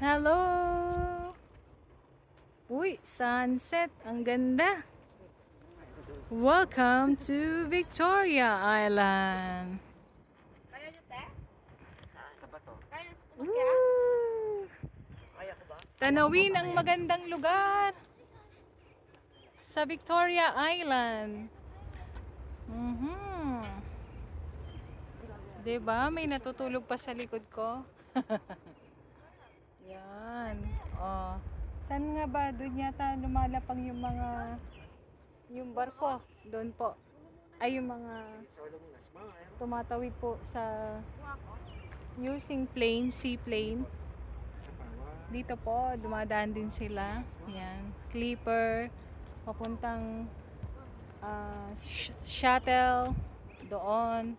Hello! Uy, sunset. Ang ganda. Welcome to Victoria Island. Kaya nyo, te? Sa bato. Kaya nyo Woo! Kaya ko ba? Tanawin ang magandang lugar sa Victoria Island. Diba? May natutulog pa sa likod ko. Yan. Oh. Saan nga ba? Doon yata lumalapang yung barko. Doon po. Ay, yung mga tumatawid po sa using plane, seaplane. Dito po, dumadaan din sila. Yan. Clipper. Papuntang shuttle. Doon.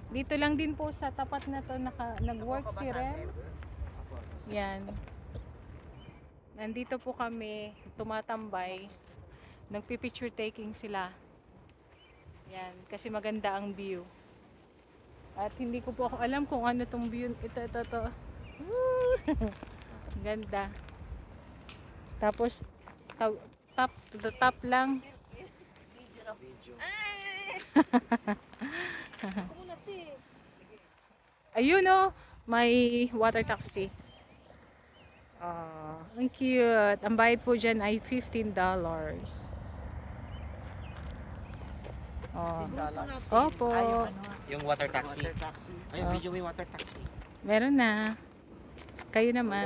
Dito lang din po sa tapat na to nag-work si Rem. Yan. Nandito po kami, tumatambay. Nagpi-picture taking sila. Yan, kasi maganda ang view. At hindi ko po alam kung ano tong view. Ito. Ganda. Tapos, top to the top lang. Ayun oh, may water taxi. Ang cute. Ang bayad po dyan ay $15. Opo. Yung water taxi. Ay, yung video may water taxi. Meron na. Kayo naman.